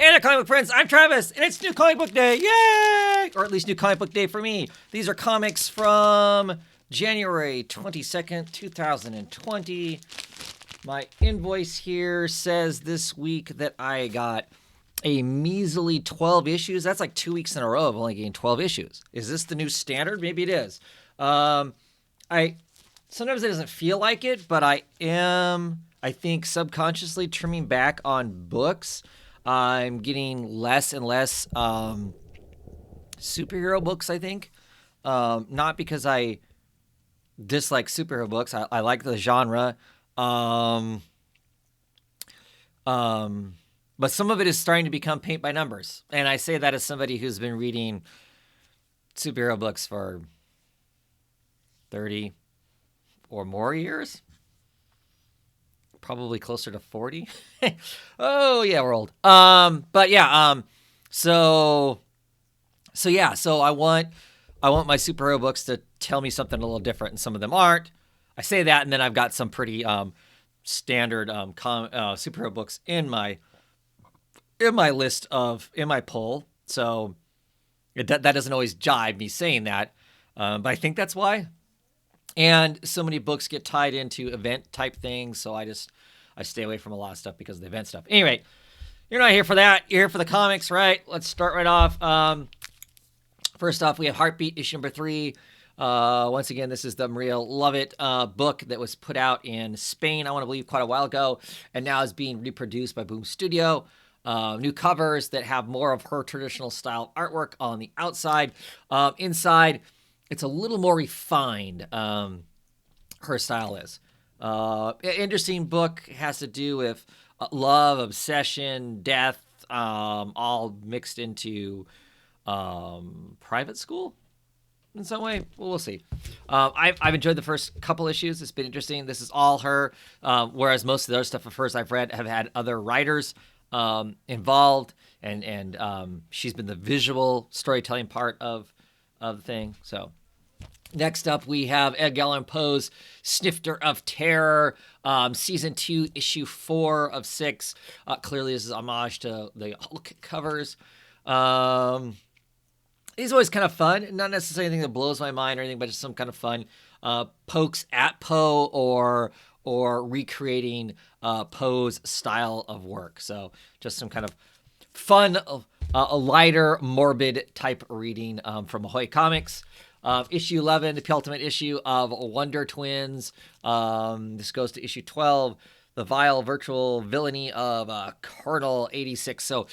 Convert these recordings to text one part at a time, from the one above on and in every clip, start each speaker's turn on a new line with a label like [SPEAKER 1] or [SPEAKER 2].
[SPEAKER 1] And comic book friends, I'm Travis, and it's New Comic Book Day, yay! Or at least New Comic Book Day for me. These are comics from January 22nd, 2020. My invoice here says this week that I got a measly 12 issues. That's like 2 weeks in a row of only getting 12 issues. Is this the new standard? Maybe it is. Sometimes it doesn't feel like it, but I think, subconsciously trimming back on books. I'm getting less and less superhero books, I think. Not because I dislike superhero books. I like the genre. But some of it is starting to become paint by numbers. And I say that as somebody who's been reading superhero books for 30 or more years. Probably closer to 40. Oh yeah, we're old. But yeah, so I want my superhero books to tell me something a little different, and some of them aren't. I say that, and then I've got some pretty standard superhero books in my list in my poll. So that doesn't always jive me saying that, but I think that's why. And so many books get tied into event type things, so I stay away from a lot of stuff because of the event stuff. Anyway, you're not here for that. You're here for the comics, right? Let's start right off. First off, we have Heartbeat, issue number 3. Once again, this is the Maria Lovett book that was put out in Spain, I want to believe, quite a while ago, and now is being reproduced by Boom Studio. New covers that have more of her traditional style artwork on the outside. Inside, it's a little more refined, her style is. Interesting book, has to do with love, obsession, death, all mixed into private school in some way. Well, we'll see. I've enjoyed the first couple issues. It's been interesting. This is all her, whereas most of the other stuff of hers I've read have had other writers involved, and she's been the visual storytelling part of the thing. So next up, we have Edgar Allan Poe's Snifter of Terror, Season 2, Issue 4 of 6. Clearly, this is homage to the Hulk covers. He's always kind of fun. Not necessarily anything that blows my mind or anything, but just some kind of fun pokes at Poe or recreating Poe's style of work. So just some kind of fun, a lighter, morbid type reading from Ahoy Comics. Issue 11, the penultimate issue of Wonder Twins. This goes to issue 12, the vile virtual villainy of Colonel 86. So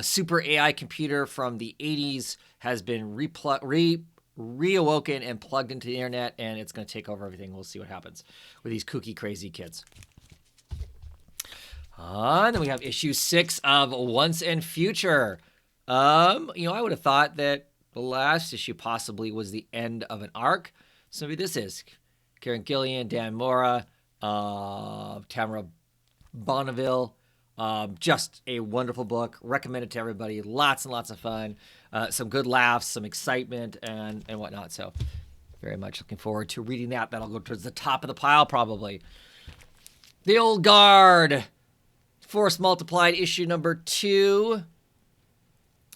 [SPEAKER 1] super AI computer from the 80s has been reawoken and plugged into the internet, and it's going to take over everything. We'll see what happens with these kooky, crazy kids. And then we have issue 6 of Once and Future. I would have thought that the last issue possibly was the end of an arc. So maybe this is. Kieran Gillian, Dan Mora, Tamara Bonneville. Just a wonderful book. Recommend it to everybody. Lots and lots of fun. Some good laughs, some excitement, and whatnot. So very much looking forward to reading that. That'll go towards the top of the pile probably. The Old Guard. Force Multiplied, issue number 2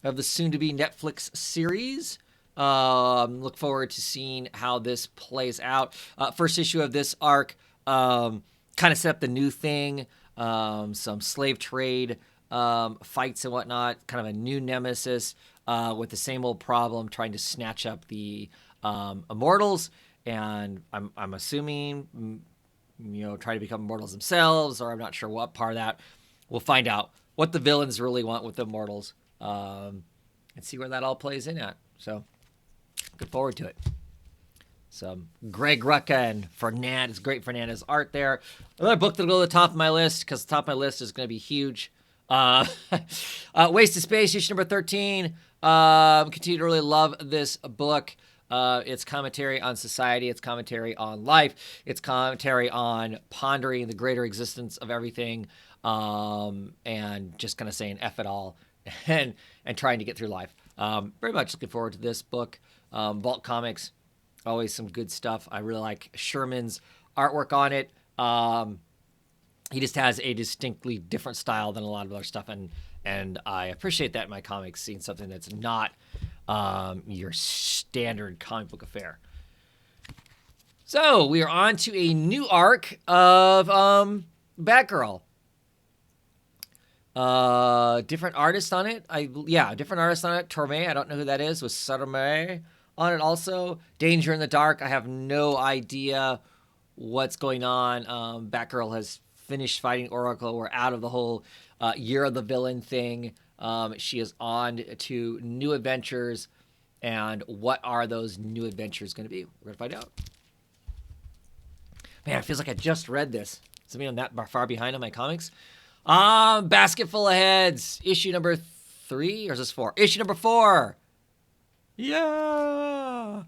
[SPEAKER 1] of the soon-to-be Netflix series. Look forward to seeing how this plays out. First issue of this arc kind of set up the new thing. Some slave trade fights and whatnot. Kind of a new nemesis with the same old problem, trying to snatch up the immortals. And I'm assuming, try to become immortals themselves, or I'm not sure what part of that. We'll find out what the villains really want with the immortals. And see where that all plays in at. So, looking forward to it. Some Greg Rucka and Fernandez, great Fernandez art there. Another book that'll go to the top of my list, because the top of my list is going to be huge. Wasted Space, issue number 13. Continue to really love this book. It's commentary on society. It's commentary on life. It's commentary on pondering the greater existence of everything, and just kind of saying F it all and trying to get through life. Very much looking forward to this book. Vault Comics, always some good stuff. I really like Sherman's artwork on it. he just has a distinctly different style than a lot of other stuff, and I appreciate that in my comics, seeing something that's not your standard comic book affair. So we are on to a new arc of Batgirl. Different artist on it. Different artist on it. Torme, I don't know who that is. With Sarame on it also. Danger in the Dark. I have no idea what's going on. Batgirl has finished fighting Oracle. We're out of the whole Year of the Villain thing. She is on to new adventures. And what are those new adventures going to be? We're going to find out. Man, it feels like I just read this. Something I'm that far behind on my comics. Basketful of Heads, issue number 3, or is this 4? Issue number 4. Yeah.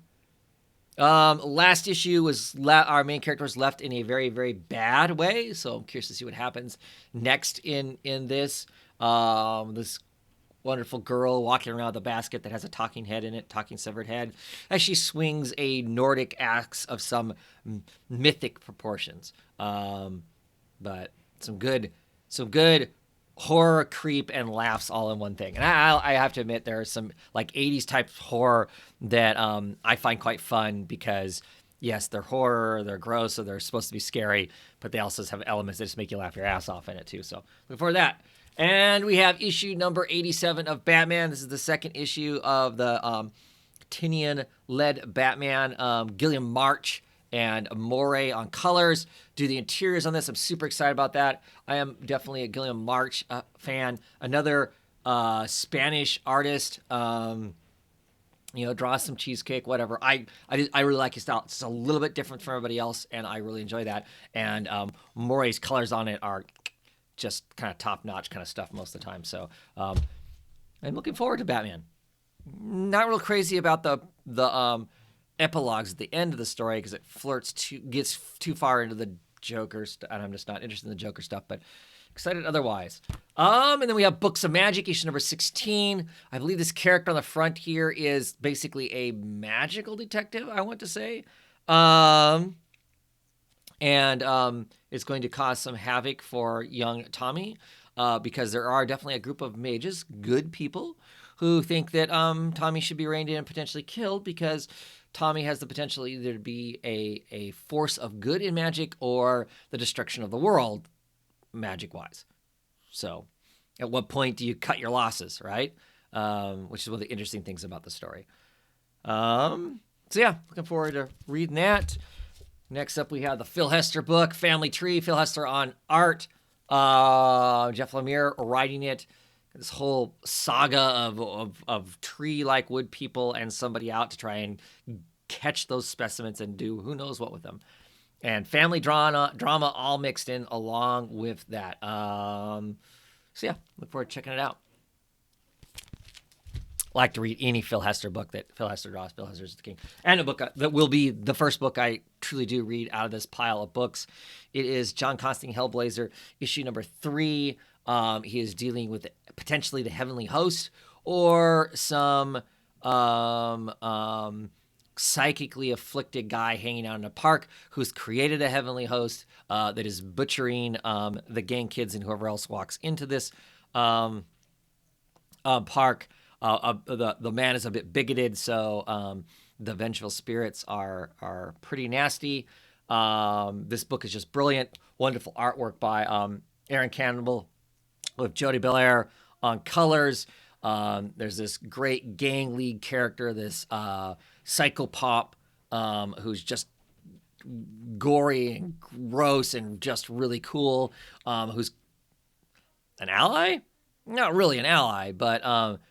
[SPEAKER 1] Last issue was our main character was left in a very, very bad way. So I'm curious to see what happens next in this. This wonderful girl walking around with a basket that has a talking head in it, talking severed head, as she swings a Nordic axe of some mythic proportions. But some good horror, creep, and laughs all in one thing. And I have to admit, there are some like 80s type horror that I find quite fun because, yes, they're horror, they're gross, so they're supposed to be scary, but they also have elements that just make you laugh your ass off in it too. So look for that. And we have issue number 87 of Batman. This is the second issue of the Tinian-led Batman. Gilliam March and Moray on colors. Do the interiors on this. I'm super excited about that. I am definitely a Gilliam March fan. Another Spanish artist. Draw some cheesecake, whatever. I really like his style. It's a little bit different from everybody else, and I really enjoy that. And Moray's colors on it are just kind of top-notch kind of stuff most of the time. So I'm looking forward to Batman. Not real crazy about the epilogues at the end of the story because it gets too far into the Joker stuff, and I'm just not interested in the Joker stuff, but excited otherwise. And then we have Books of Magic, issue number 16. I believe this character on the front here is basically a magical detective, I want to say. And it's going to cause some havoc for young Tommy because there are definitely a group of mages, good people, who think that Tommy should be reined in and potentially killed because Tommy has the potential either to be a force of good in magic or the destruction of the world magic-wise. So at what point do you cut your losses, right? Which is one of the interesting things about the story. Looking forward to reading that. Next up, we have the Phil Hester book, Family Tree. Phil Hester on art. Jeff Lemire writing it. This whole saga of tree-like wood people and somebody out to try and catch those specimens and do who knows what with them. And family drama all mixed in along with that. Look forward to checking it out. I like to read any Phil Hester book that Phil Hester draws. Phil Hester's the king. And a book that will be the first book I truly do read out of this pile of books. It is John Constantine Hellblazer, issue number 3. He is dealing with potentially the Heavenly Host or some psychically afflicted guy hanging out in a park who's created a Heavenly Host that is butchering the gang kids and whoever else walks into this park. The man is a bit bigoted, so the vengeful spirits are pretty nasty. This book is just brilliant. Wonderful artwork by Aaron Campbell with Jody Belair on colors. There's this great gang league character, this psychopop who's just gory and gross and just really cool, who's an ally? Not really an ally, but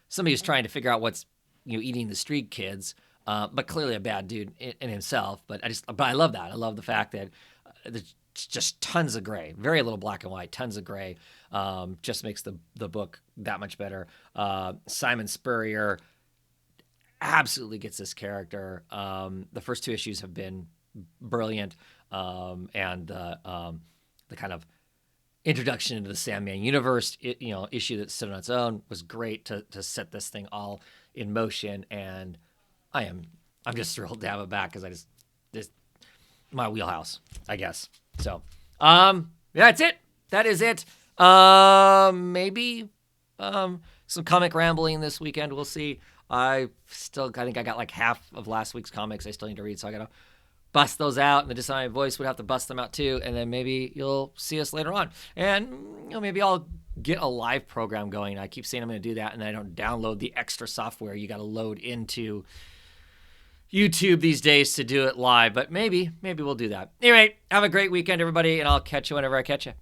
[SPEAKER 1] somebody who's trying to figure out what's eating the street kids, but clearly a bad dude in himself. But I love that. I love the fact that there's just tons of gray, very little black and white, tons of gray. Just makes the book that much better. Simon Spurrier absolutely gets this character. The first 2 issues have been brilliant, and the kind of introduction into the Sandman universe, issue that stood on its own was great to set this thing all in motion, and I'm just thrilled to have it back because this my wheelhouse, I guess. So, that's it. that is it. Maybe some comic rambling this weekend. We'll see. I think I got like half of last week's comics I still need to read, so I gotta bust those out, and the Dishonored Voice would have to bust them out too, and then maybe you'll see us later on. And maybe I'll get a live program going. I keep saying I'm going to do that, and I don't download the extra software you got to load into YouTube these days to do it live, but maybe we'll do that. Anyway, have a great weekend, everybody, and I'll catch you whenever I catch you.